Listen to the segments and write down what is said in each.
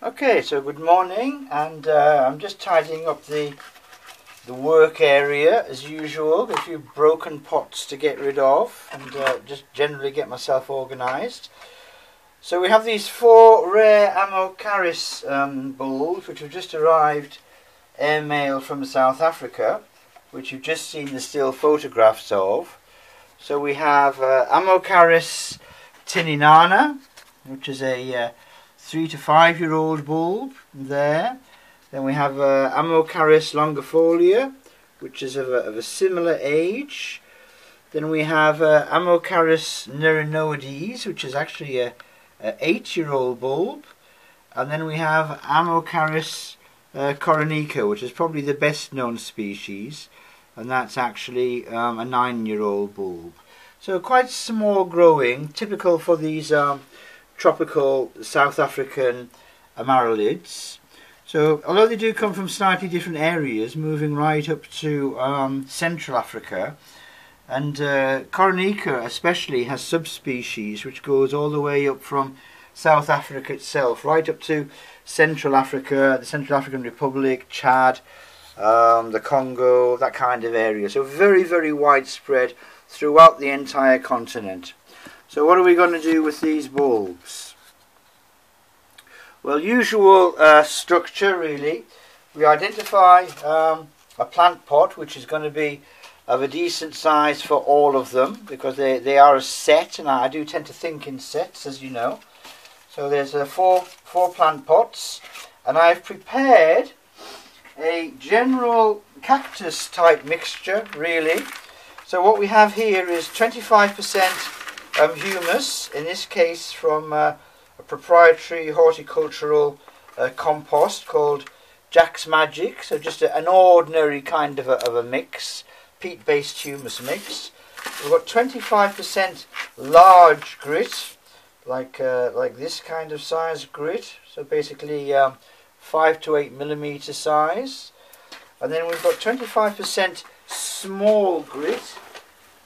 Okay, so good morning, and I'm just tidying up the work area as usual. A few broken pots to get rid of, and just generally get myself organised. So we have these 4 rare Ammocharis bulbs which have just arrived airmail from South Africa, which you've just seen the still photographs of. So we have Ammocharis tinneana, which is a 3 to 5 year old bulb there. Then we have Ammocharis longifolia, which is of a similar age. Then we have Ammocharis nerinoides, which is actually a 8-year-old bulb. And then we have Ammocharis coranica, which is probably the best known species, and that's actually a 9-year-old bulb. So quite small growing, typical for these tropical South African amaryllids. So although they do come from slightly different areas, moving right up to Central Africa, and coranica especially has subspecies which goes all the way up from South Africa itself right up to Central Africa, the Central African Republic, Chad, the Congo, that kind of area. So very, very widespread throughout the entire continent. So what are we going to do with these bulbs? Well, usual structure really. We identify a plant pot which is going to be of a decent size for all of them, because they are a set, and I do tend to think in sets, as you know. So there's four plant pots, and I've prepared a general cactus type mixture really. So what we have here is 25% humus, in this case from a proprietary horticultural compost called Jack's Magic. So just an ordinary kind of a mix, peat-based humus mix. We've got 25% large grit, like this kind of size grit. So basically 5 to 8 millimeter size. And then we've got 25% small grit.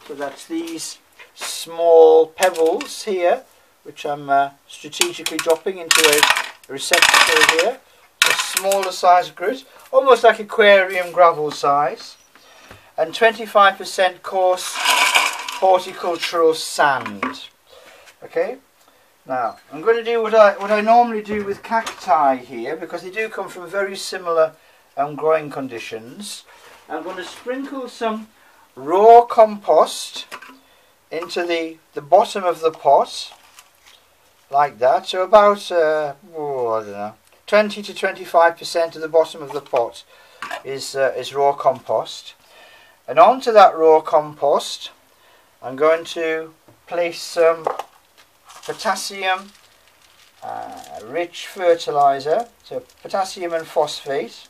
So that's these small pebbles here, which I'm strategically dropping into a receptacle here. A smaller size grit, almost like aquarium gravel size. And 25% coarse horticultural sand. Okay, now I'm going to do what I normally do with cacti here, because they do come from very similar growing conditions. I'm going to sprinkle some raw compost into the bottom of the pot, like that. So about I don't know, 20 to 25% of the bottom of the pot is raw compost. And onto that raw compost I'm going to place some potassium rich fertilizer, so potassium and phosphate,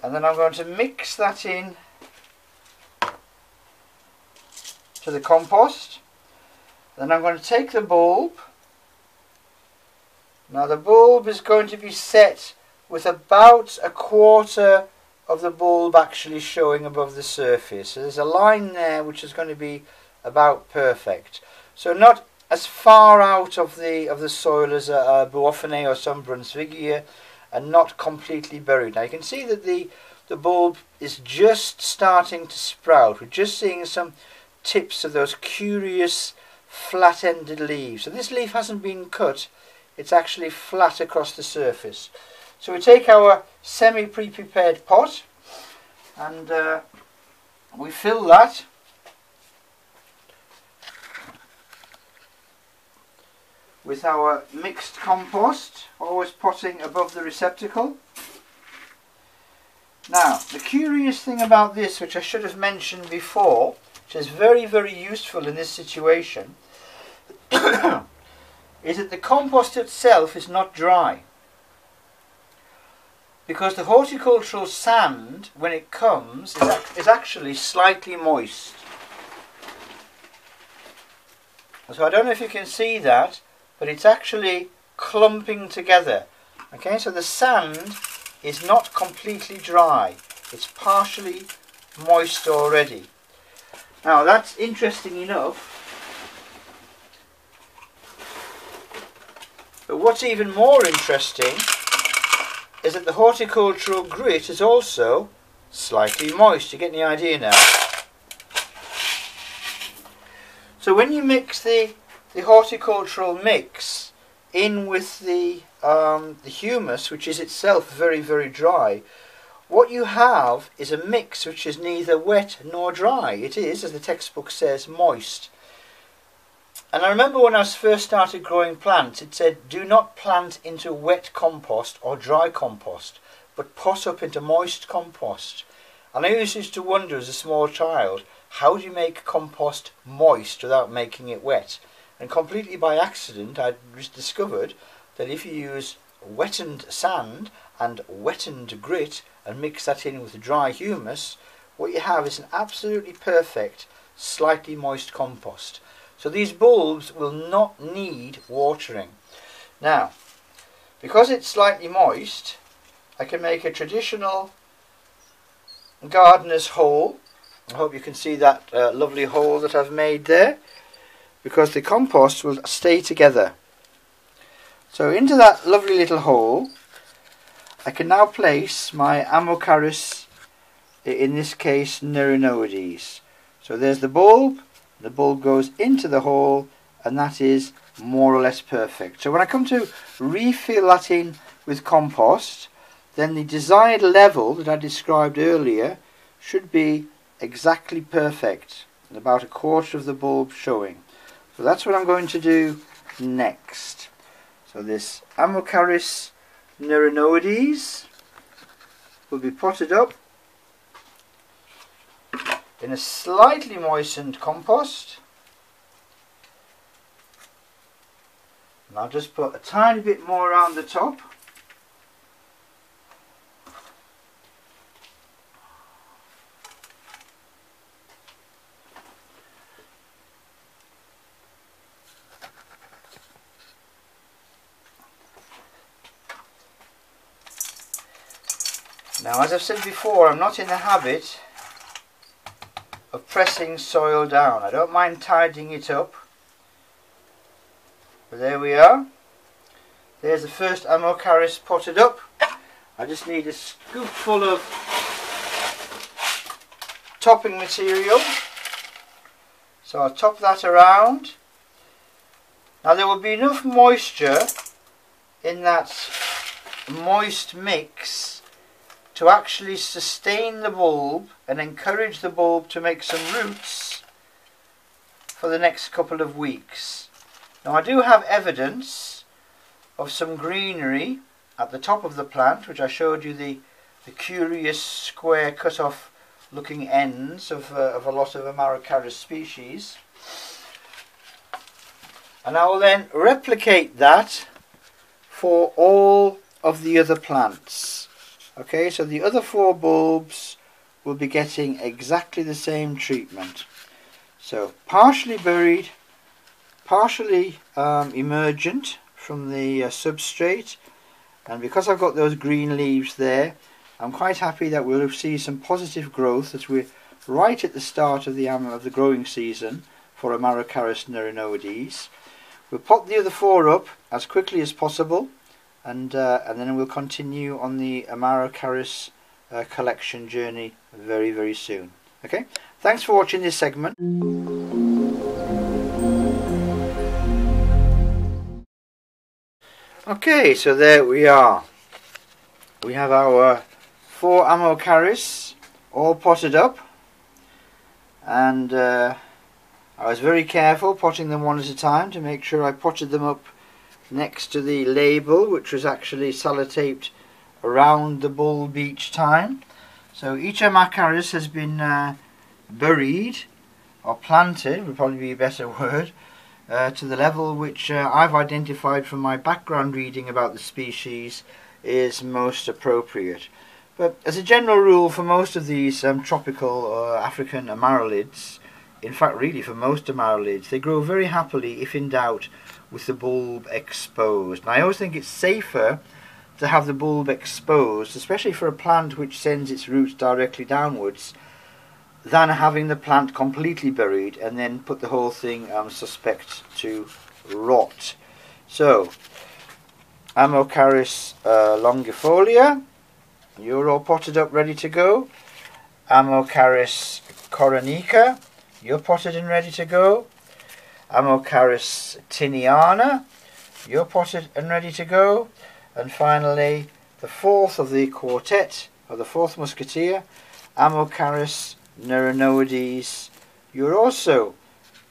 and then I'm going to mix that in to the compost. Then I'm going to take the bulb. Now the bulb is going to be set with about a quarter of the bulb actually showing above the surface. So there's a line there which is going to be about perfect. So not as far out of the soil as a Bouophoné or some Brunswickia, and not completely buried. Now you can see that the bulb is just starting to sprout. We're just seeing some tips of those curious flat-ended leaves. So this leaf hasn't been cut, it's actually flat across the surface. So we take our semi-pre-prepared pot, and we fill that with our mixed compost, always potting above the receptacle. Now, the curious thing about this, which I should have mentioned before, which is very, very useful in this situation, is that the compost itself is not dry. Because the horticultural sand, when it comes, is actually slightly moist. So I don't know if you can see that, but it's actually clumping together. Okay, so the sand is not completely dry. It's partially moist already. Now that's interesting enough. But what's even more interesting is that the horticultural grit is also slightly moist. You get the idea now. So when you mix the horticultural mix in with the humus, which is itself very, very dry, what you have is a mix which is neither wet nor dry. It is, as the textbook says, moist. And I remember when I first started growing plants, it said, do not plant into wet compost or dry compost, but pot up into moist compost. And I used to wonder as a small child, how do you make compost moist without making it wet? And completely by accident, I just discovered that if you use wetted sand and wetted grit and mix that in with dry humus, what you have is an absolutely perfect, slightly moist compost. So these bulbs will not need watering. Now, because it's slightly moist, I can make a traditional gardener's hole. I hope you can see that lovely hole that I've made there, because the compost will stay together. So into that lovely little hole, I can now place my Ammocharis, in this case nerinoides. So there's the bulb goes into the hole, and that is more or less perfect. So when I come to refill that in with compost, then the desired level that I described earlier should be exactly perfect, and about a quarter of the bulb showing. So that's what I'm going to do next. So this Ammocharis nerinoides will be potted up in a slightly moistened compost. And I'll just put a tiny bit more around the top. Now, as I've said before, I'm not in the habit of pressing soil down. I don't mind tidying it up. But there we are. There's the first Ammocharis potted up. I just need a scoopful of topping material. So I'll top that around. Now there will be enough moisture in that moist mix to actually sustain the bulb and encourage the bulb to make some roots for the next couple of weeks. Now I do have evidence of some greenery at the top of the plant, which I showed you the curious square cut off looking ends of a lot of Ammocharis species. And I will then replicate that for all of the other plants. Okay, so the other 4 bulbs will be getting exactly the same treatment. So partially buried, partially emergent from the substrate, and because I've got those green leaves there, I'm quite happy that we'll see some positive growth as we're right at the start of the growing season for Ammocharis nerinoides. We'll pop the other 4 up as quickly as possible, and then we'll continue on the Ammocharis collection journey very, very soon. Okay, thanks for watching this segment. Okay, so there we are. We have our 4 Ammocharis all potted up. and I was very careful potting them one at a time to make sure I potted them up next to the label, which was actually sellotaped around the bulb each time. So each Ammocharis has been buried, or planted would probably be a better word, to the level which I've identified from my background reading about the species is most appropriate. But as a general rule, for most of these tropical African amaryllids, in fact really for most amaryllids, they grow very happily, if in doubt, with the bulb exposed. And I always think it's safer to have the bulb exposed, especially for a plant which sends its roots directly downwards, than having the plant completely buried and then put the whole thing suspect to rot. So, Ammocharis longifolia, you're all potted up ready to go. Ammocharis coranica, you're potted and ready to go. Ammocharis tinneana, you're potted and ready to go. And finally, the fourth of the quartet, or the fourth musketeer, Ammocharis nerinoides, you're also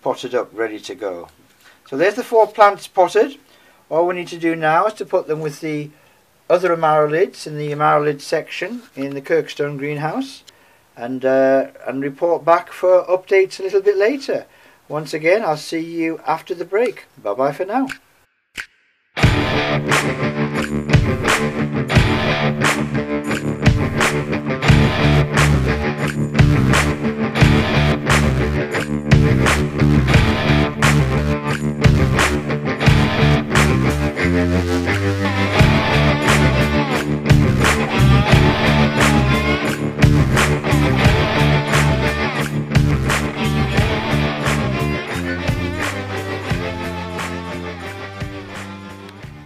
potted up ready to go. So there's the 4 plants potted. All we need to do now is to put them with the other amaryllids in the amaryllids section in the Kirkstone greenhouse, and report back for updates a little bit later. Once again, I'll see you after the break. Bye bye for now.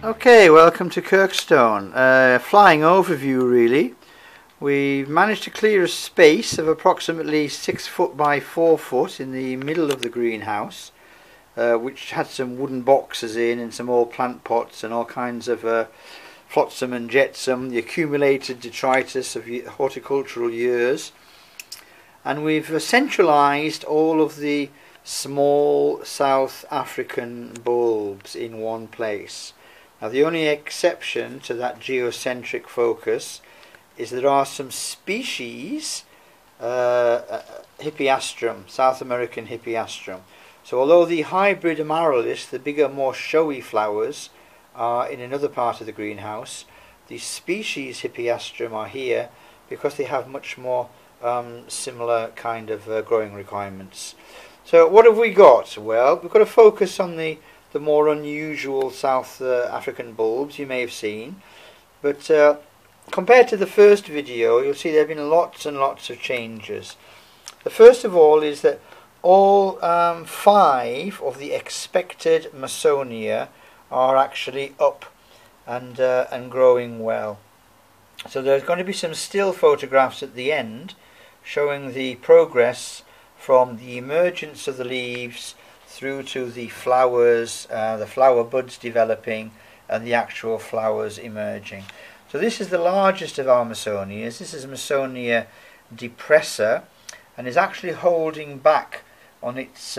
Okay, welcome to Kirkstone. Flying overview really. We've managed to clear a space of approximately 6 foot by 4 foot in the middle of the greenhouse, which had some wooden boxes in and some old plant pots and all kinds of flotsam and jetsam, the accumulated detritus of horticultural years. And we've centralised all of the small South African bulbs in one place. Now the only exception to that geocentric focus is there are some species, Hippeastrum, South American Hippeastrum. So although the hybrid amaryllis, the bigger, more showy flowers, are in another part of the greenhouse, the species Hippeastrum are here because they have much more similar kind of growing requirements. So what have we got? Well, we've got to focus on the more unusual South African bulbs you may have seen, but compared to the first video you'll see there have been lots and lots of changes. The first of all is that all 5 of the expected Masonia are actually up and growing well. So there's going to be some still photographs at the end showing the progress from the emergence of the leaves through to the flowers, the flower buds developing and the actual flowers emerging. So this is the largest of our Masonias. This is Masonia depressor and is actually holding back on its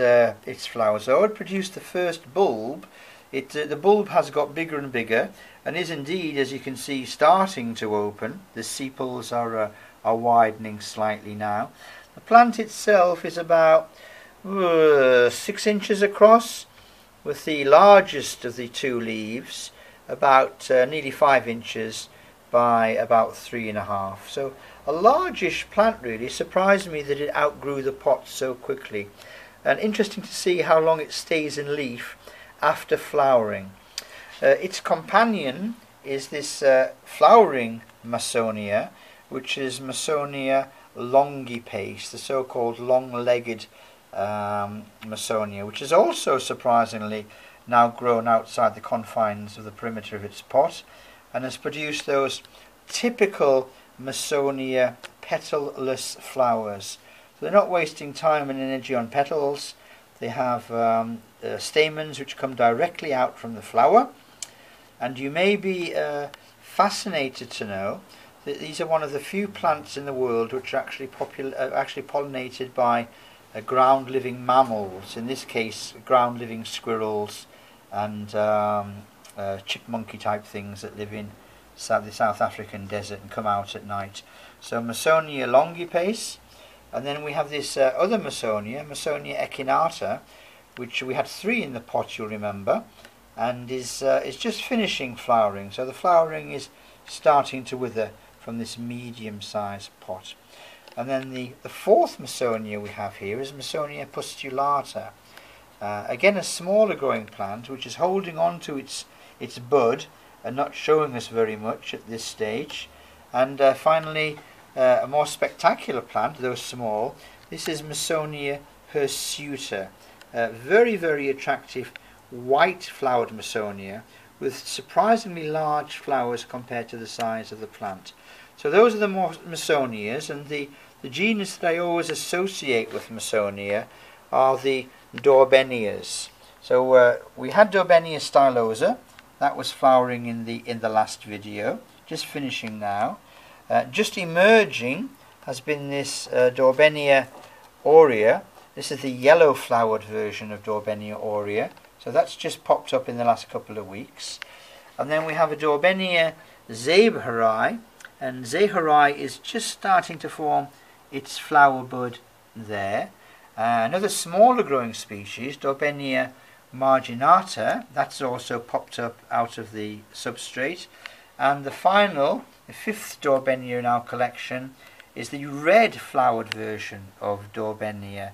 flowers. So it produced the first bulb. The bulb has got bigger and bigger and is indeed, as you can see, starting to open. The sepals are widening slightly now. The plant itself is about 6 inches across, with the largest of the 2 leaves about nearly 5 inches by about 3.5. So a largish plant really. Surprised me that it outgrew the pot so quickly, and interesting to see how long it stays in leaf after flowering. Its companion is this flowering Masonia, which is Masonia longifolia, the so-called long-legged Masonia, which is also surprisingly now grown outside the confines of the perimeter of its pot and has produced those typical Masonia petalless flowers. So they're not wasting time and energy on petals. They have stamens which come directly out from the flower, and you may be fascinated to know that these are one of the few plants in the world which are actually pollinated by ground-living mammals, in this case ground-living squirrels and chipmunky type things that live in the South African desert and come out at night. So Masonia longipace, and then we have this other Masonia echinata, which we had 3 in the pot, you'll remember, and is just finishing flowering. So the flowering is starting to wither from this medium-sized pot. And then the 4th Masonia we have here is Masonia pustulata. Again, a smaller growing plant which is holding on to its bud and not showing us very much at this stage. And finally, a more spectacular plant, though small. This is Masonia hirsuta. Very, very attractive white flowered Masonia with surprisingly large flowers compared to the size of the plant. So those are the more Masonias, and the genus that I always associate with Masonia are the Daubenias. So we had Daubenia stylosa, that was flowering in the last video, just finishing now. Just emerging has been this Daubenia aurea. This is the yellow flowered version of Daubenia aurea, so that's just popped up in the last couple of weeks. And then we have a Daubenia zeyheri, and zeyheri is just starting to form its flower bud there. Another smaller growing species, Daubenia marginata, that's also popped up out of the substrate. And the final, the 5th Daubenia in our collection, is the red flowered version of Daubenia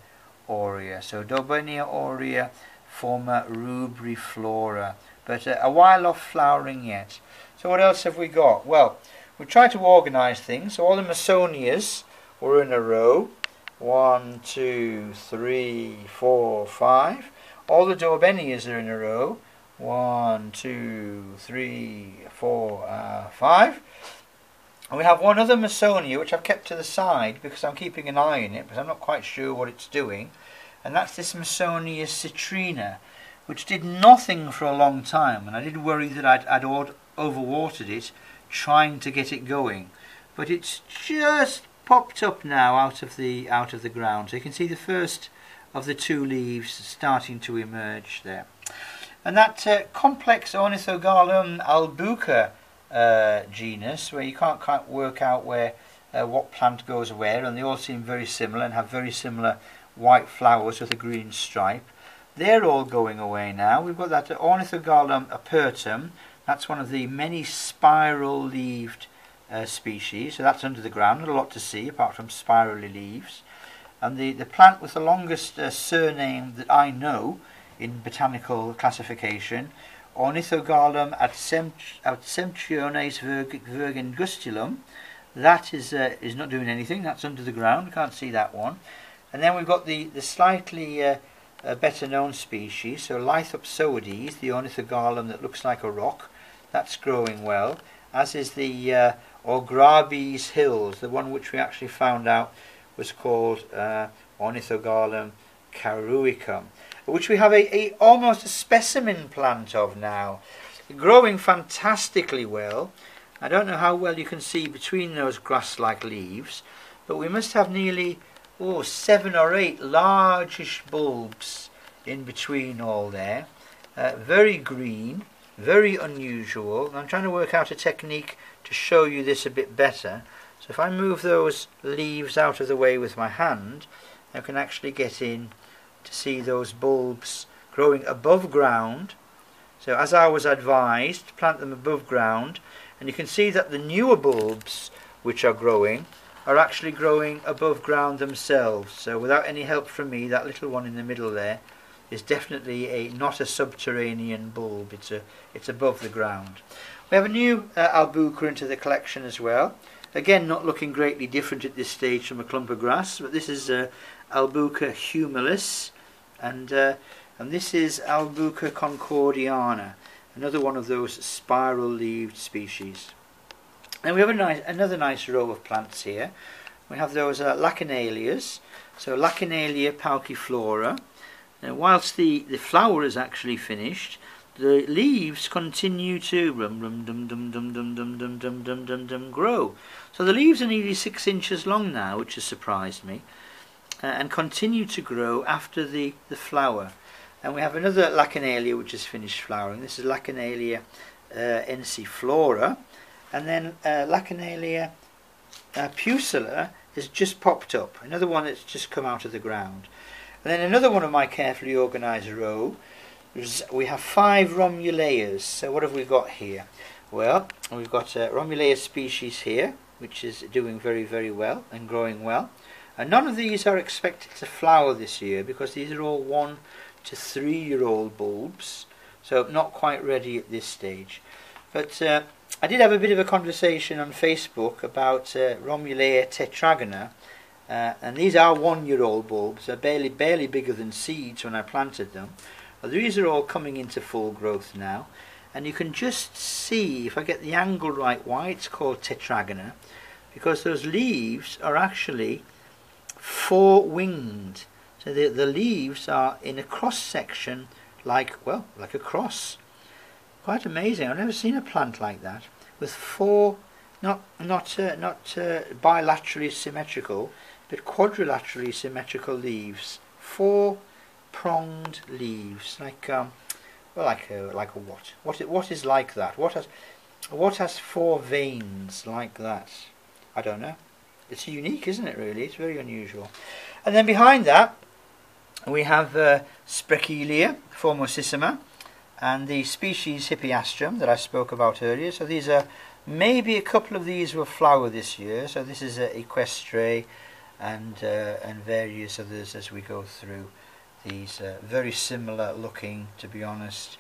aurea. So Daubenia aurea forma rubriflora, but a while off flowering yet. So what else have we got? Well, we tried to organise things. So all the Masonias were in a row. 1, 2, 3, 4, 5. All the Daubenias are in a row. 1, 2, 3, 4, 5. And we have one other Masonia which I've kept to the side because I'm keeping an eye on it, because I'm not quite sure what it's doing. And that's this Masonia citrina, which did nothing for a long time, and I did worry that I'd overwatered it trying to get it going. But it's just popped up now out of the ground. So you can see the first of the 2 leaves starting to emerge there. And that complex Ornithogalum albuca genus, where you can't quite work out where what plant goes where, and they all seem very similar and have very similar white flowers with a green stripe. They're all going away now. We've got that Ornithogalum apertum. That's one of the many spiral-leaved species. So that's under the ground. Not a lot to see apart from spirally leaves. And the plant with the longest surname that I know in botanical classification, Ornithogalum absemptiones virgingustulum. That is not doing anything. That's under the ground. You can't see that one. And then we've got the slightly better known species, so Lithopsoides, the Ornithogalum that looks like a rock. That's growing well, as is the Orgrabes hills, the one which we actually found out was called Ornithogalum caruicum, which we have almost a specimen plant of now, growing fantastically well. I don't know how well you can see between those grass-like leaves, but we must have nearly 7 or 8 largish bulbs in between all there. Very green, very unusual. And I'm trying to work out a technique to show you this a bit better. So if I move those leaves out of the way with my hand, I can actually get in to see those bulbs growing above ground. So as I was advised, plant them above ground, and you can see that the newer bulbs which are growing are actually growing above ground themselves. So without any help from me, that little one in the middle there is definitely not a subterranean bulb. It's above the ground. We have a new albuca into the collection as well. Again, not looking greatly different at this stage from a clump of grass, but this is Albuca humilis, and this is Albuca concordiana, another one of those spiral-leaved species. And we have another nice row of plants here. We have those Lacanalias, so Lacanalia pauciflora. Now, whilst the flower is actually finished, the leaves continue to grow. So the leaves are nearly 6 inches long now, which has surprised me. and continue to grow after the flower. And we have another Lachenalia which has finished flowering. This is Lachenalia ensiflora, and then Lachenalia pusilla has just popped up, another one that's just come out of the ground. And then another one of my carefully organised row, we have 5 Romulaeas. So what have we got here? Well, we've got a Romulaea species here, which is doing very, very well and growing well. And none of these are expected to flower this year because these are all 1 to 3 year old bulbs, so not quite ready at this stage. But I did have a bit of a conversation on Facebook about Romulaea tetragona, and these are 1 year old bulbs. They're barely bigger than seeds when I planted them. Well, these are all coming into full growth now, and you can just see, if I get the angle right, why it's called tetragona, because those leaves are actually 4-winged. So the leaves are in a cross section like a cross. Quite amazing. I've never seen a plant like that with 4, not bilaterally symmetrical, but quadrilaterally symmetrical leaves. 4 pronged leaves, like a what? What is like that? What has 4 veins like that? I don't know. It's unique, isn't it? Really, it's very unusual. And then behind that, we have Sprechelia formosissima and the species Hippeastrum that I spoke about earlier. So these are, maybe a couple of these will flower this year. So this is Equestre and various others as we go through these very similar looking, to be honest,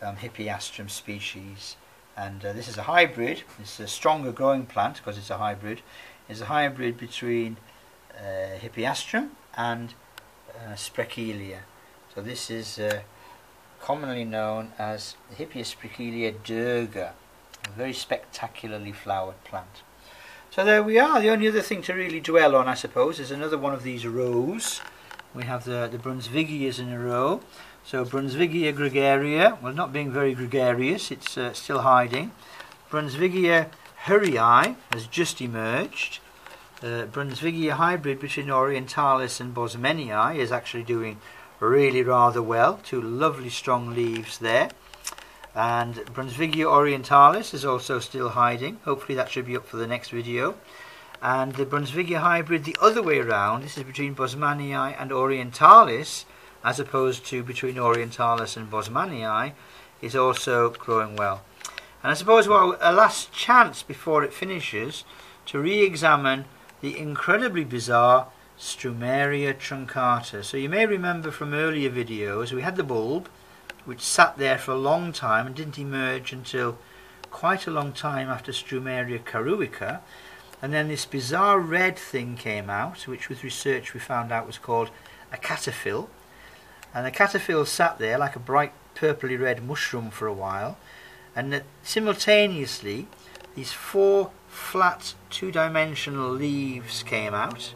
Hippeastrum species. And this is a hybrid. It's a stronger growing plant because it's a hybrid. It's a hybrid between Hippeastrum and Sprechelia. So this is commonly known as Hippeasprechelia durga, a very spectacularly flowered plant. So there we are. The only other thing to really dwell on, I suppose, is another one of these rows. We have the Brunsvigias in a row. So Brunsvigia gregaria, well, not being very gregarious, it's still hiding. Brunsvigia hurrii has just emerged. Brunsvigia hybrid between orientalis and bosmanii is actually doing really rather well. 2 lovely strong leaves there. And Brunsvigia orientalis is also still hiding. Hopefully that should be up for the next video. And the Brunsvigia hybrid the other way around, this is between bosmanii and orientalis, as opposed to between orientalis and bosmanii, is also growing well. And I suppose a last chance before it finishes to re-examine the incredibly bizarre Strummeria truncata. So you may remember from earlier videos we had the bulb which sat there for a long time and didn't emerge until quite a long time after Strummeria caruica, and then this bizarre red thing came out, which with research we found out was called a cataphyll. And the cataphyll sat there like a bright purpley red mushroom for a while, and simultaneously these 4 flat 2-dimensional leaves came out,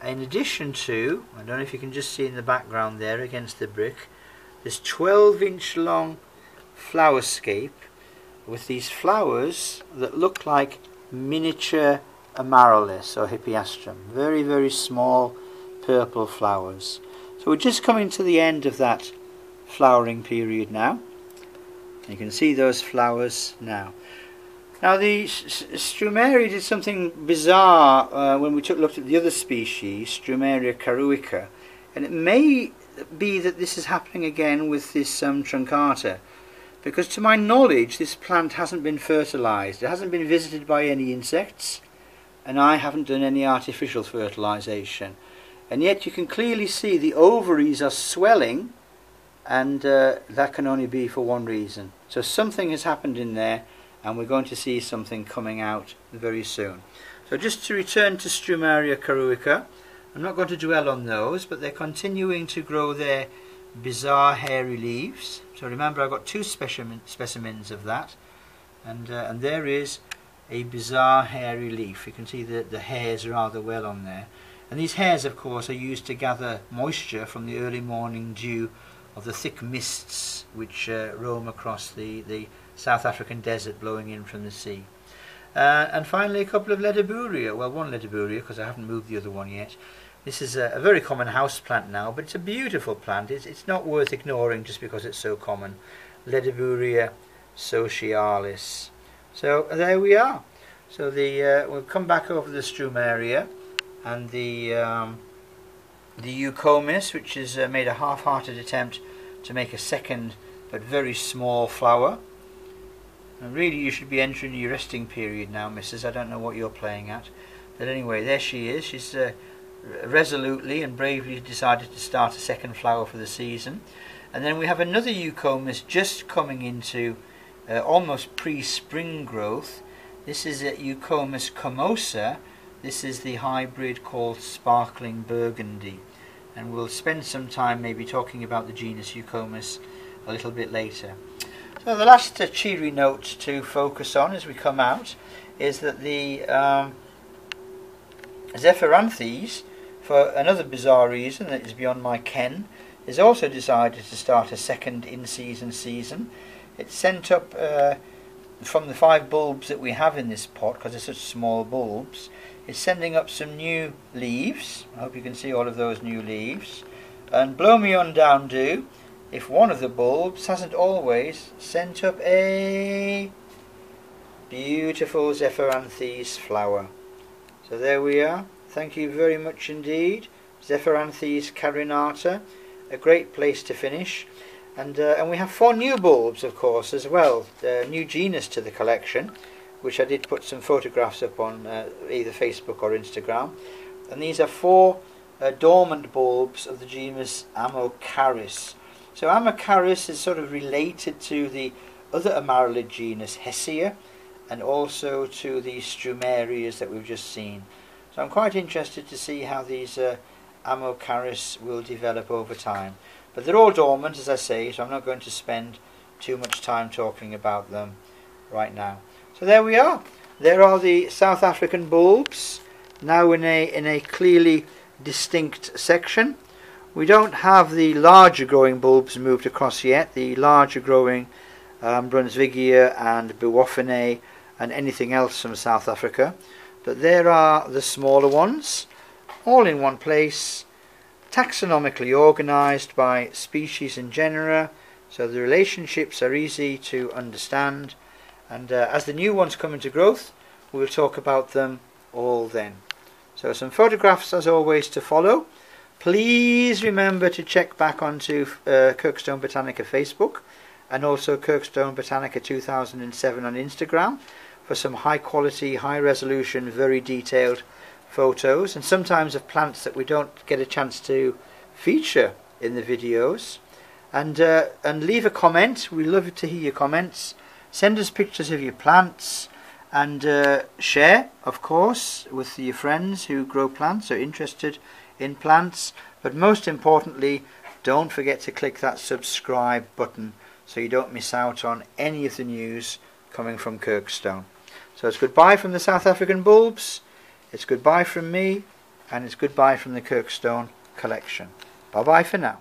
in addition to, I don't know if you can just see in the background there against the brick, this 12-inch long flower scape with these flowers that look like miniature amaryllis or Hippeastrum, very, very small purple flowers. So we're just coming to the end of that flowering period now. You can see those flowers now. Now the Strummeria did something bizarre when we looked at the other species, Strummeria caruica, and it may be that this is happening again with this truncata, because to my knowledge this plant hasn't been fertilised, it hasn't been visited by any insects, and I haven't done any artificial fertilisation, and yet you can clearly see the ovaries are swelling, and that can only be for one reason. So something has happened in there, and we're going to see something coming out very soon. So just to return to Strummeria caruica, I'm not going to dwell on those, but they're continuing to grow their bizarre hairy leaves. So remember, I've got 2 specimens of that, and there is a bizarre hairy leaf. You can see the hairs rather well on there, and these hairs of course are used to gather moisture from the early morning dew of the thick mists which roam across the South African desert blowing in from the sea. And finally a couple of Ledaburia, well, one Ledaburia because I haven't moved the other one yet, This is a very common house plant now, but it's a beautiful plant. It's not worth ignoring just because it's so common. Ledeburia socialis. So there we are. So we'll come back over the Strumeria and the Eucomis, which has made a half-hearted attempt to make a second but very small flower. And really you should be entering your resting period now, missus. I don't know what you're playing at. But anyway, there she is. She's resolutely and bravely decided to start a second flower for the season. And then we have another Eucomis just coming into almost pre-spring growth. This is a Eucomis comosa. This is the hybrid called Sparkling Burgundy, and we'll spend some time maybe talking about the genus Eucomis a little bit later. So the last cheery note to focus on as we come out is that the Zephyranthes, for another bizarre reason that is beyond my ken, has also decided to start a second in-season season. It's sent up from the 5 bulbs that we have in this pot, because they're such small bulbs. It's sending up some new leaves. I hope you can see all of those new leaves. And blow me on down, do, if one of the bulbs hasn't always sent up a beautiful Zephyranthes flower. So there we are. Thank you very much indeed. Zephyranthes carinata, a great place to finish. And we have 4 new bulbs, of course, as well. The new genus to the collection, which I did put some photographs up on either Facebook or Instagram. And these are 4 dormant bulbs of the genus Ammocharis. So Ammocharis is sort of related to the other amarylid genus Hessia, and also to the Strumerias that we've just seen. So I'm quite interested to see how these Ammocharis will develop over time. But they're all dormant, as I say, so I'm not going to spend too much time talking about them right now. So there we are. There are the South African bulbs, now in a clearly distinct section. We don't have the larger growing bulbs moved across yet, the larger growing Brunsvigia and Buophinae and anything else from South Africa. But there are the smaller ones, all in one place, taxonomically organised by species and genera, so the relationships are easy to understand, and as the new ones come into growth, we'll talk about them all then. So some photographs as always to follow. Please remember to check back onto Kirkstone Botanica Facebook and also Kirkstone Botanica 2007 on Instagram for some high quality, high resolution, very detailed photos, and sometimes of plants that we don't get a chance to feature in the videos. And leave a comment. We love to hear your comments. Send us pictures of your plants, and share, of course, with your friends who grow plants or are interested in plants. But most importantly, don't forget to click that subscribe button so you don't miss out on any of the news coming from Kirkstone. So it's goodbye from the South African bulbs, it's goodbye from me, and it's goodbye from the Kirkstone collection. Bye bye for now.